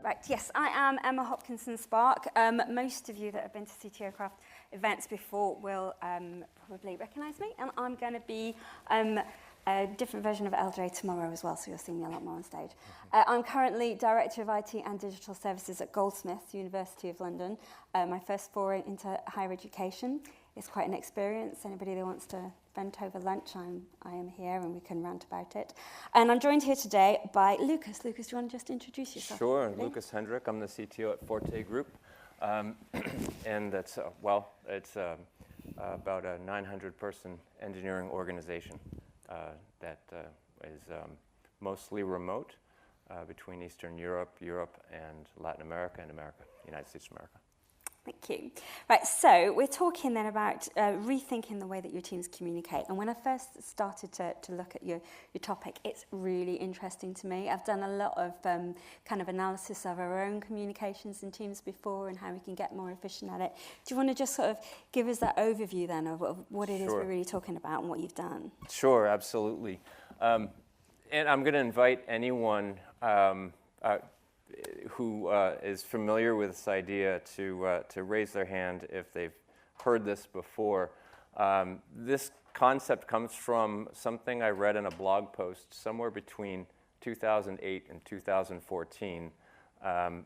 Right, yes, I am Emma Hopkinson-Spark. Most of you that have been to CTO Craft events before will probably recognise me, and I'm going to be a different version of LJ tomorrow as well, so you'll see me a lot more on stage. I'm currently Director of IT and Digital Services at Goldsmiths, University of London. My first foray into higher education. It's quite an experience. Anybody that wants to vent over lunch, I am here and we can rant about it. And I'm joined here today by Lucas. Lucas, do you want to just introduce yourself? Sure, Lucas Hendrick. I'm the CTO at Forte Group. And that's, it's about a 900-person engineering organization that is mostly remote between Eastern Europe, and Latin America, and United States of America. Thank you. Right, so we're talking then about rethinking the way that your teams communicate. And when I first started to look at your topic, it's really interesting to me. I've done a lot of kind of analysis of our own communications in teams before and how we can get more efficient at it. Do you want to just sort of give us that overview then of what it is we're really talking about and what you've done? Sure, absolutely. And I'm going to invite anyone who is familiar with this idea to raise their hand if they've heard this before. This concept comes from something I read in a blog post somewhere between 2008 and 2014.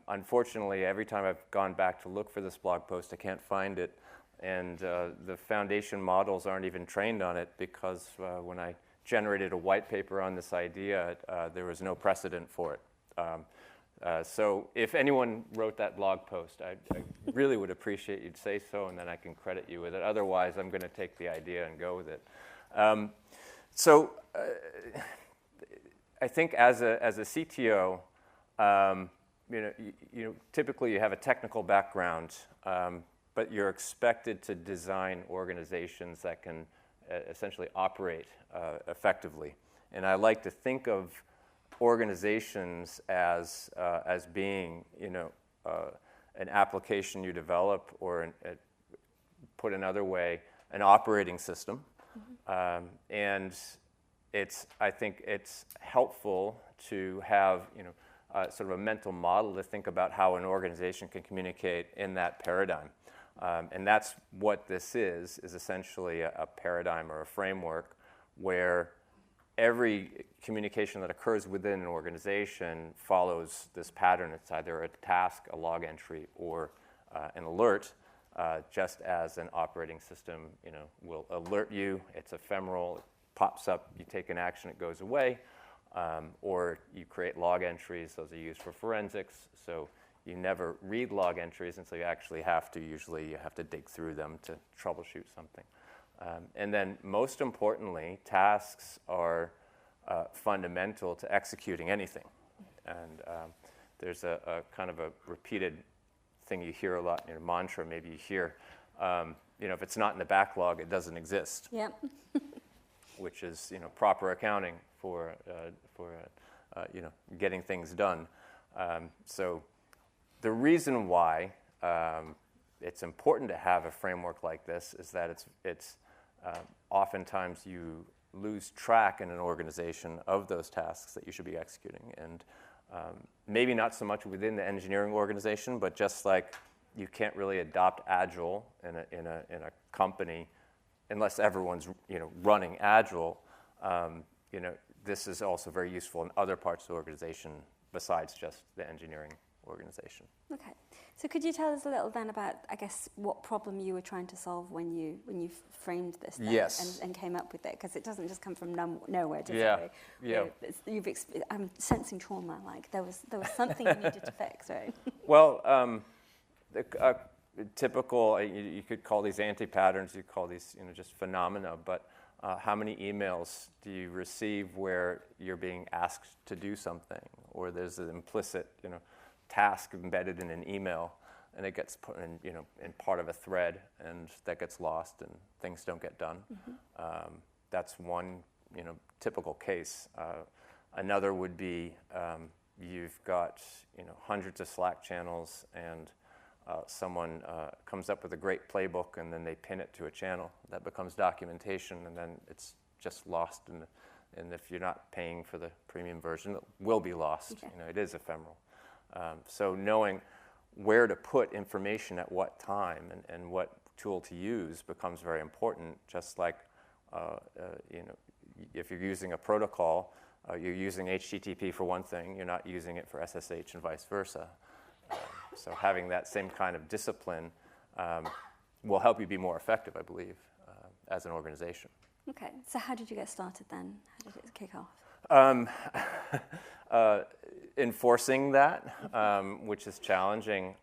Unfortunately, every time I've gone back to look for this blog post, I can't find it. And the foundation models aren't even trained on it because when I generated a white paper on this idea, there was no precedent for it. So if anyone wrote that blog post, I really would appreciate you'd say so, and then I can credit you with it. Otherwise, I'm going to take the idea and go with it. I think as a CTO, typically you have a technical background, but you're expected to design organizations that can essentially operate effectively. And I like to think of organizations as being, an application you develop, or put another way, an operating system. Mm-hmm. And I think it's helpful to have, sort of a mental model to think about how an organization can communicate in that paradigm. And that's what this is essentially a paradigm or a framework where every communication that occurs within an organization follows this pattern. It's either a task, a log entry, or an alert, just as an operating system, will alert you. It's ephemeral, it pops up, you take an action, it goes away. Or you create log entries, those are used for forensics. So you never read log entries until you actually have to. Usually you have to dig through them to troubleshoot something. And then most importantly, tasks are fundamental to executing anything. And there's a kind of a repeated thing you hear a lot in your mantra, maybe you hear, if it's not in the backlog, it doesn't exist. Yep. Which is, proper accounting for getting things done. So the reason why it's important to have a framework like this is that it's oftentimes you lose track in an organization of those tasks that you should be executing. And maybe not so much within the engineering organization, but just like you can't really adopt Agile in a company unless everyone's running Agile. This is also very useful in other parts of the organization besides just the engineering organization. Okay. So could you tell us a little then about, I guess, what problem you were trying to solve when you framed this then, yes. and came up with it? Because it doesn't just come from nowhere, does it? Yeah. I'm sensing trauma. Like there was something you needed to fix, right? Well, typical. You could call these anti-patterns. You could call these, just phenomena. But how many emails do you receive where you're being asked to do something, or there's an implicit, task embedded in an email, and it gets put in, in part of a thread, and that gets lost, and things don't get done. Mm-hmm. That's one, typical case. Another would be you've got, hundreds of Slack channels, and someone comes up with a great playbook, and then they pin it to a channel. That becomes documentation, and then it's just lost. And if you're not paying for the premium version, it will be lost. Okay. It is ephemeral. So knowing where to put information at what time and what tool to use becomes very important, just like if you're using a protocol, you're using HTTP for one thing, you're not using it for SSH and vice versa. So having that same kind of discipline will help you be more effective, I believe, as an organization. Okay, so how did you get started then? How did it kick off? Enforcing that, which is challenging.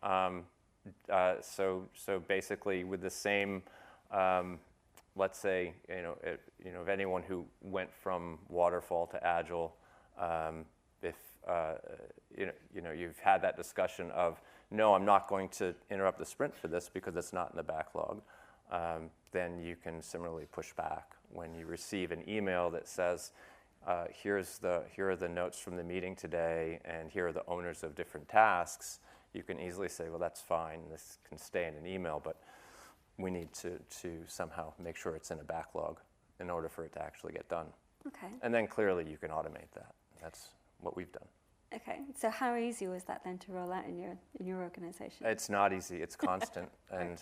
So basically, with the same, let's say, if anyone who went from waterfall to agile, if you've had that discussion of, no, I'm not going to interrupt the sprint for this because it's not in the backlog, then you can similarly push back. When you receive an email that says, here are the notes from the meeting today, and here are the owners of different tasks, you can easily say, well, that's fine, this can stay in an email, but we need to somehow make sure it's in a backlog in order for it to actually get done. Okay. And then clearly you can automate that. That's what we've done. Okay, so how easy was that then to roll out in your organization? It's not easy, it's constant, and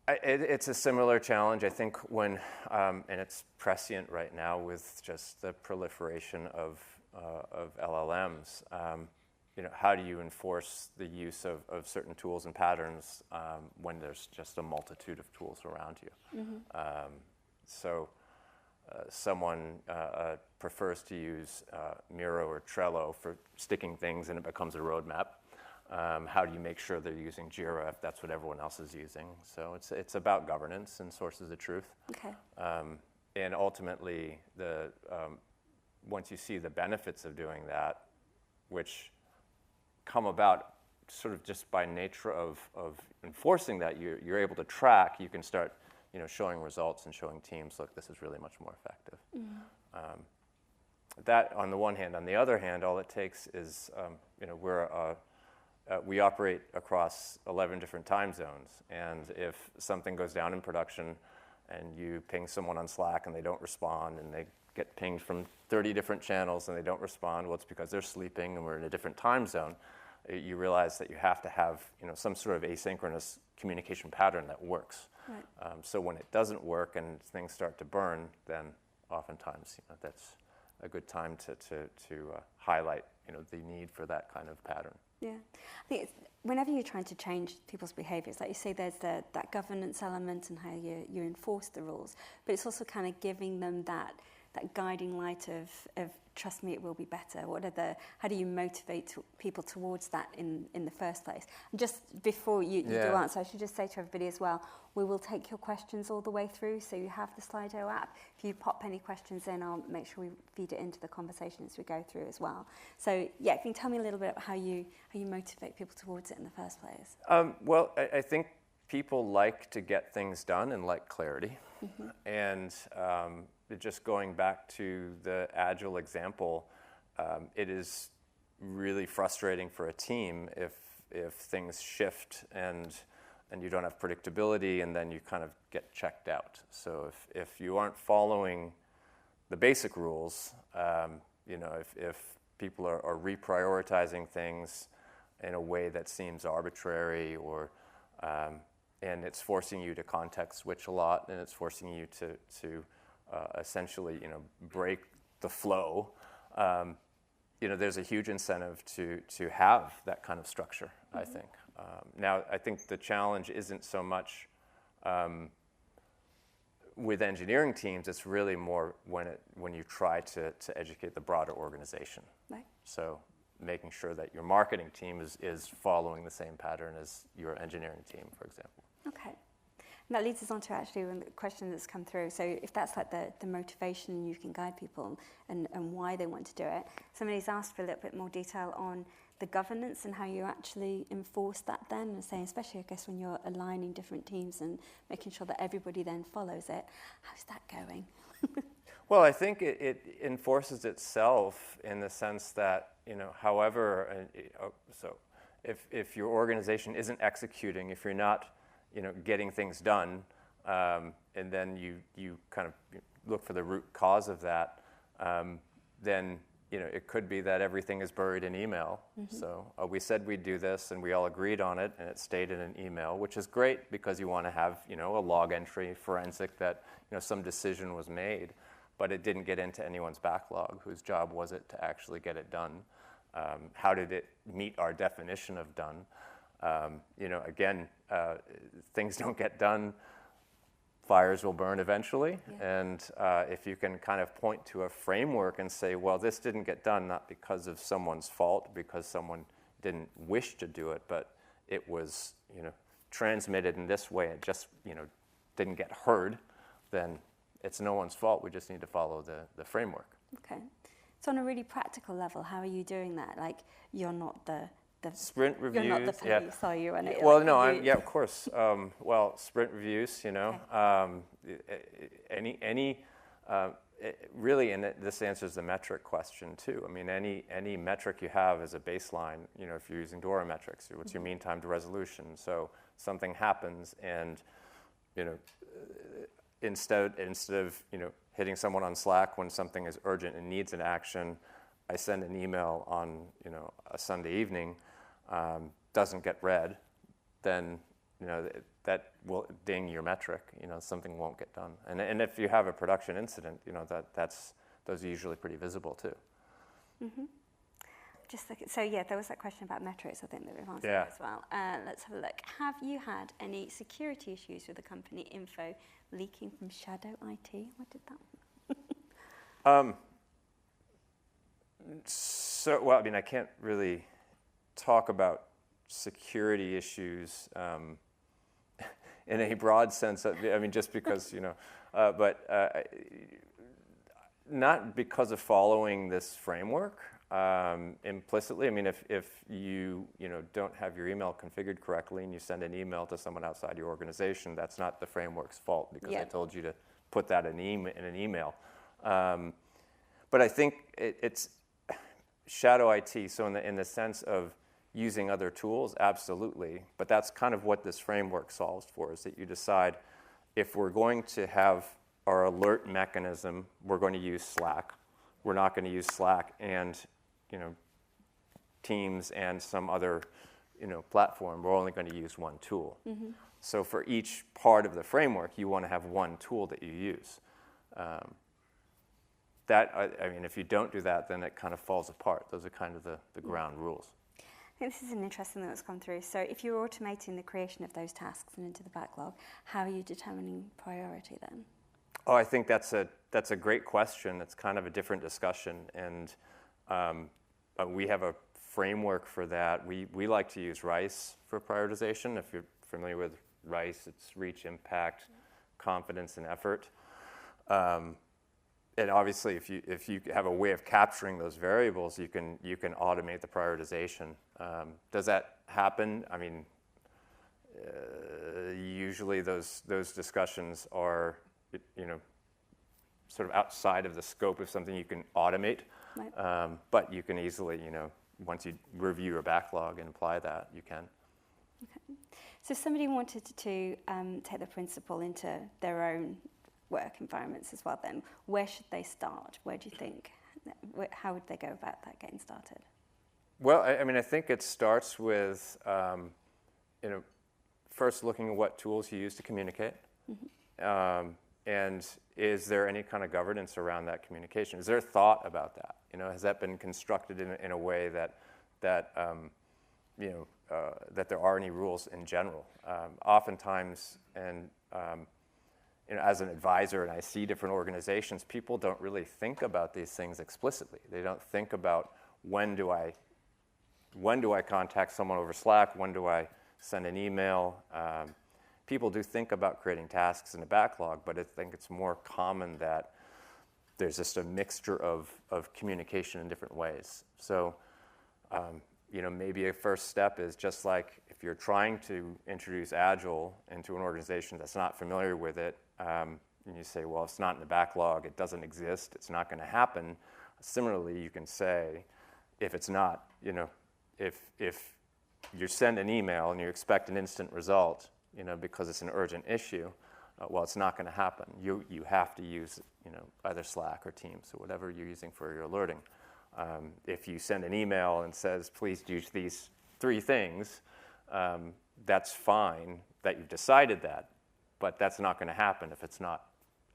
it's a similar challenge, I think, when, and it's prescient right now with just the proliferation of LLMs. How do you enforce the use of certain tools and patterns when there's just a multitude of tools around you? Mm-hmm. Someone prefers to use Miro or Trello for sticking things and it becomes a roadmap. How do you make sure they're using Jira if that's what everyone else is using? So it's about governance and sources of truth. Okay. And ultimately, once you see the benefits of doing that, which come about sort of just by nature of enforcing that, you're able to track, you can start showing results and showing teams, look, this is really much more effective. Mm-hmm. That on the one hand. On the other hand, all it takes is, we operate across 11 different time zones, and if something goes down in production and you ping someone on Slack and they don't respond, and they get pinged from 30 different channels and they don't respond, well, it's because they're sleeping and we're in a different time zone. You realize that you have to have some sort of asynchronous communication pattern that works. Right. So when it doesn't work and things start to burn, then oftentimes that's a good time to highlight the need for that kind of pattern. Yeah, I think whenever you're trying to change people's behaviours, like you say, there's that governance element and how you enforce the rules, but it's also kind of giving them that guiding light of trust me, it will be better. How do you motivate people towards that in the first place? And just before you do answer, I should just say to everybody as well, we will take your questions all the way through, so you have the Slido app. If you pop any questions in, I'll make sure we feed it into the conversation as we go through as well. So yeah, can you tell me a little bit about how you motivate people towards it in the first place? Well, I think people like to get things done and like clarity. Mm-hmm. And just going back to the Agile example, it is really frustrating for a team if things shift and you don't have predictability, and then you kind of get checked out. So if you aren't following the basic rules, if people are reprioritizing things in a way that seems arbitrary, or and it's forcing you to context switch a lot, and it's forcing you to essentially break the flow, there's a huge incentive to have that kind of structure. Mm-hmm. I think. Now, I think the challenge isn't so much with engineering teams. It's really more when you try to educate the broader organization. Right. So making sure that your marketing team is following the same pattern as your engineering team, for example. Okay. And that leads us on to actually a question that's come through. So if that's like the motivation, you can guide people and why they want to do it. Somebody's asked for a little bit more detail on the governance and how you actually enforce that then, and saying, especially I guess when you're aligning different teams and making sure that everybody then follows it. How's that going? Well, I think it enforces itself in the sense that, however, so if your organization isn't executing, if you're not getting things done, and then you kind of look for the root cause of that, then it could be that everything is buried in email. So we said we'd do this, and we all agreed on it, and it stayed in an email, which is great because you want to have, a log entry forensic that, some decision was made, but it didn't get into anyone's backlog. Whose job was it to actually get it done? How did it meet our definition of done? Again, things don't get done. Fires will burn eventually, and if you can kind of point to a framework and say, well, this didn't get done not because of someone's fault, because someone didn't wish to do it, but it was, transmitted in this way, it just, didn't get heard, then it's no one's fault. We just need to follow the framework. Okay. So on a really practical level, how are you doing that? Like, you're not the sprint reviews. You're not the police, are you? And Well, no, of course. Sprint reviews, really, and this answers the metric question too. I mean, any metric you have is a baseline. If you're using DORA metrics, what's your mean time to resolution? So something happens, and instead of hitting someone on Slack when something is urgent and needs an action, I send an email on a Sunday evening. Doesn't get read, then that will ding your metric. Something won't get done. And if you have a production incident, those are usually pretty visible too. Mm-hmm. There was that question about metrics. I think that we've answered as well. Let's have a look. Have you had any security issues with the company info leaking from Shadow IT? What did that? I can't really talk about security issues in a broad sense. Just because, but not because of following this framework implicitly. If you don't have your email configured correctly and you send an email to someone outside your organization, that's not the framework's fault because I told you to put that in an email. But I think it's shadow IT. So in the sense of using other tools, absolutely. But that's kind of what this framework solves for, is that you decide if we're going to have our alert mechanism, we're going to use Slack. We're not going to use Slack and Teams and some other platform. We're only going to use one tool. Mm-hmm. So for each part of the framework, you want to have one tool that you use. If you don't do that, then it kind of falls apart. Those are kind of the ground rules. I think this is an interesting thing that's come through. So if you're automating the creation of those tasks and into the backlog, how are you determining priority then? Oh, I think that's a great question. It's kind of a different discussion, and we have a framework for that. We like to use RICE for prioritization. If you're familiar with RICE, it's reach, impact, confidence, and effort. And obviously, if you have a way of capturing those variables, you can automate the prioritization. Does that happen? Usually those discussions are, sort of outside of the scope of something you can automate. Right. But you can easily, once you review your backlog and apply that, you can. Okay. So if somebody wanted to take the principle into their own work environments as well, then where should they start? Where do you think, how would they go about that getting started? Well, I think it starts with, first looking at what tools you use to communicate. Mm-hmm. And is there any kind of governance around that communication? Is there thought about that? Has that been constructed in a way that there are any rules in general? Oftentimes, and as an advisor, and I see different organizations, people don't really think about these things explicitly. They don't think about when do I contact someone over Slack? When do I send an email? People do think about creating tasks in a backlog, but I think it's more common that there's just a mixture of communication in different ways. So, maybe a first step is just like if you're trying to introduce Agile into an organization that's not familiar with it, and you say, well, it's not in the backlog, it doesn't exist, it's not going to happen. Similarly, you can say, if it's not, if you send an email and you expect an instant result, because it's an urgent issue, well, it's not going to happen. You have to use, either Slack or Teams or whatever you're using for your alerting. If you send an email and says, please do these 3 things, that's fine that you've decided that, but that's not going to happen if it's not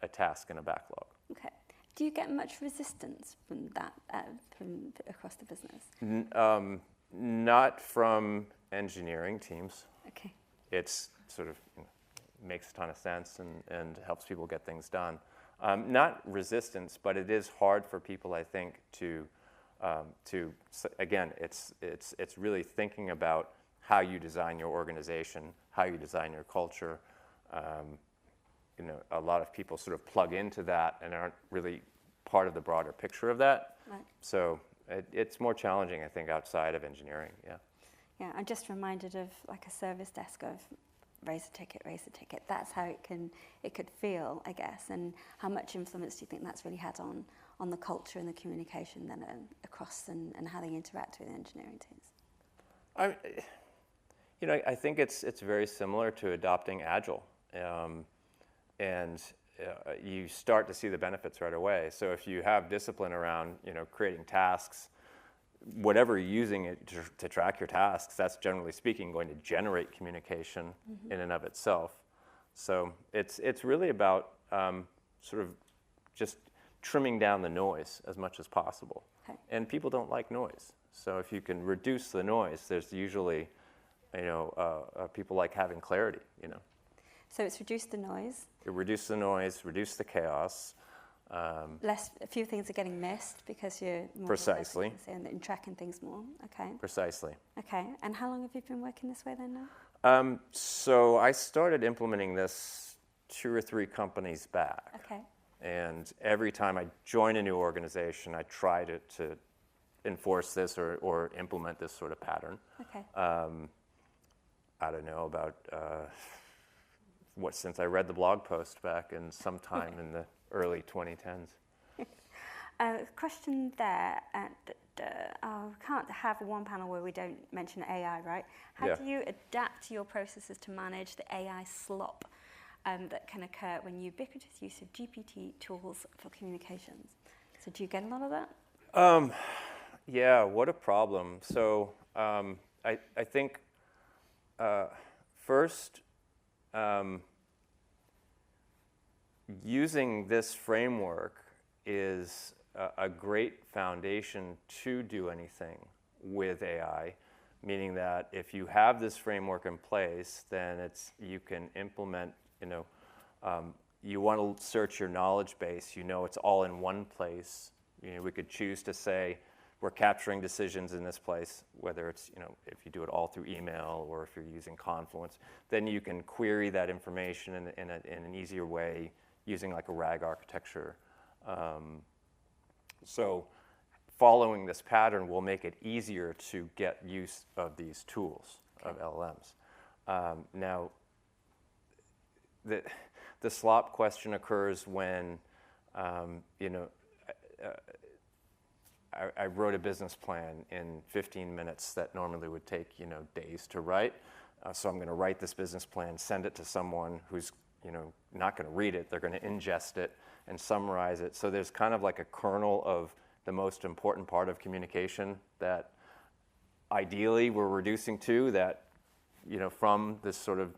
a task in a backlog. Okay. Do you get much resistance from that from across the business? Not from engineering teams. Okay. It's sort of makes a ton of sense and helps people get things done. Not resistance, but it is hard for people, I think, to again, it's really thinking about how you design your organization, how you design your culture. A lot of people sort of plug into that and aren't really part of the broader picture of that. Right. So it's more challenging, I think, outside of engineering. Yeah. Yeah, I'm just reminded of like a service desk of raise a ticket. That's how it could feel, I guess. And how much influence do you think that's really had on the culture and the communication then across and how they interact with engineering teams? I think it's very similar to adopting Agile, and you start to see the benefits right away. So if you have discipline around creating tasks, whatever you're using it to track your tasks, that's generally speaking going to generate communication in and of itself. So it's really about sort of just trimming down the noise as much as possible. Okay. And people don't like noise. So if you can reduce the noise, there's usually, people like having clarity, So it's reduced the noise. It reduces the noise, reduce the chaos. A few things are getting missed because you're more Precisely. and tracking things more. Okay. Precisely. Okay. And how long have you been working this way then now? So I started implementing this 2 or 3 companies back. Okay. And every time I join a new organization, I try to enforce this or implement this sort of pattern. Okay. I don't know about since I read the blog post back in sometime in the early 2010s. Question there. Can't have one panel where we don't mention AI, right? How do you adapt your processes to manage the AI slop that can occur when ubiquitous use of GPT tools for communications? So do you get a lot of that? Yeah, what a problem. So I think first, using this framework is a great foundation to do anything with AI, meaning that if you have this framework in place, then you can implement, you want to search your knowledge base, it's all in one place. We could choose to say, we're capturing decisions in this place, whether it's, if you do it all through email or if you're using Confluence, then you can query that information in an easier way using like a RAG architecture. So following this pattern will make it easier to get use of these tools of LLMs. Now, the slop question occurs when, I wrote a business plan in 15 minutes that normally would take, days to write. So I'm going to write this business plan, send it to someone who's, not going to read it. They're going to ingest it and summarize it. So there's kind of like a kernel of the most important part of communication that ideally we're reducing to that, from this sort of,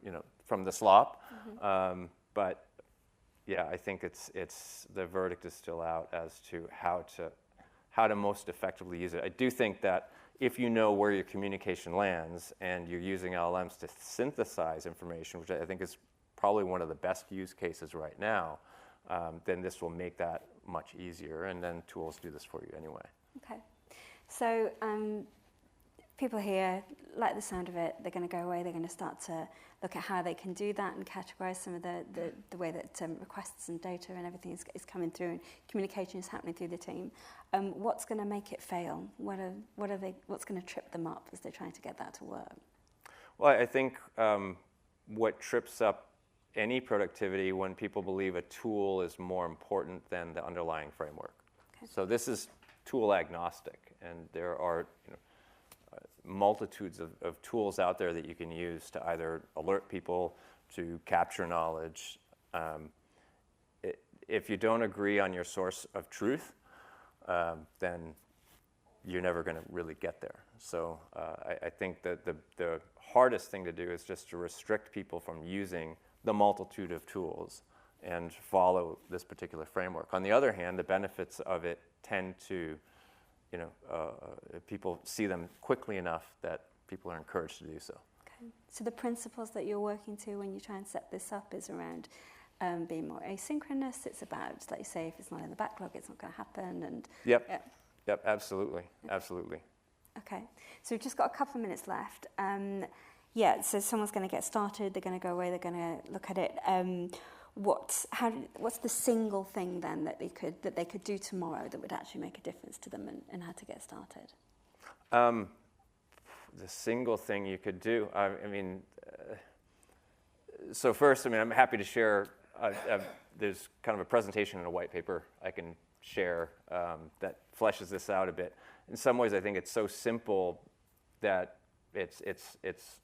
from the slop. But yeah, I think it's the verdict is still out as to how to most effectively use it. I do think that if you know where your communication lands and you're using LLMs to synthesize information, which I think is probably one of the best use cases right now, then this will make that much easier, and then tools do this for you anyway. Okay. So people here like the sound of it. They're going to go away. They're going to start to look at how they can do that and categorize some of the way that requests and data and everything is coming through and communication is happening through the team. What's going to make it fail? What's going to trip them up as they're trying to get that to work? Well, I think what trips up any productivity when people believe a tool is more important than the underlying framework. Okay. So this is tool agnostic, and there are multitudes of tools out there that you can use to either alert people, to capture knowledge. If you don't agree on your source of truth, then you're never going to really get there. So I think that the hardest thing to do is just to restrict people from using the multitude of tools and follow this particular framework. On the other hand, the benefits of it tend to, people see them quickly enough that people are encouraged to do so. Okay. So the principles that you're working to when you try and set this up is around being more asynchronous. It's about, like you say, if it's not in the backlog, it's not going to happen. And Yep, absolutely, absolutely. Okay, so we've just got a couple of minutes left. So someone's going to get started, they're going to go away, they're going to look at it. What's the single thing then that they could do tomorrow that would actually make a difference to them and how to get started? The single thing you could do, so first, I'm happy to share, there's kind of a presentation in a white paper I can share that fleshes this out a bit. In some ways, I think it's so simple that it's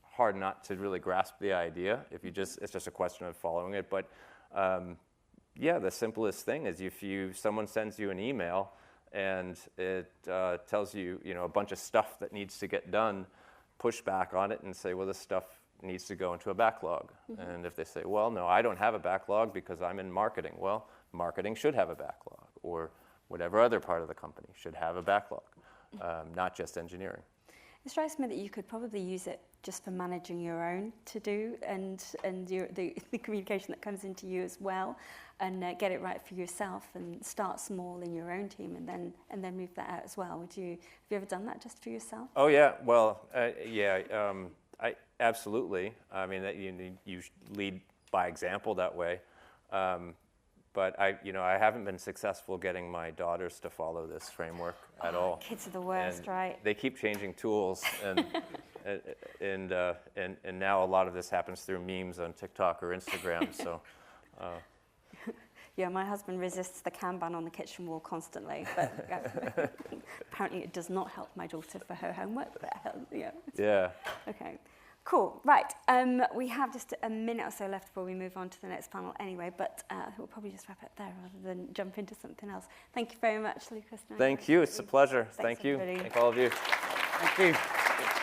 hard not to really grasp the idea. It's just a question of following it. But the simplest thing is if someone sends you an email and it tells you a bunch of stuff that needs to get done, push back on it and say, well, this stuff needs to go into a backlog. Mm-hmm. And if they say, well, no, I don't have a backlog because I'm in marketing. Well, marketing should have a backlog, or whatever other part of the company should have a backlog, not just engineering. It strikes me that you could probably use it just for managing your own to-do and the communication that comes into you as well, and get it right for yourself and start small in your own team and then move that out as well. Have you ever done that just for yourself? Oh yeah, well I absolutely. You lead by example that way. But I haven't been successful getting my daughters to follow this framework at all. Kids are the worst, and right? They keep changing tools, and now a lot of this happens through memes on TikTok or Instagram. So, yeah, my husband resists the Kanban on the kitchen wall constantly, but apparently it does not help my daughter for her homework. But yeah. Okay. Cool. Right. We have just a minute or so left before we move on to the next panel anyway, but we'll probably just wrap it there rather than jump into something else. Thank you very much, Lucas. Thank you. It's a pleasure. Thank you. Everybody. Thank all of you. Thank you.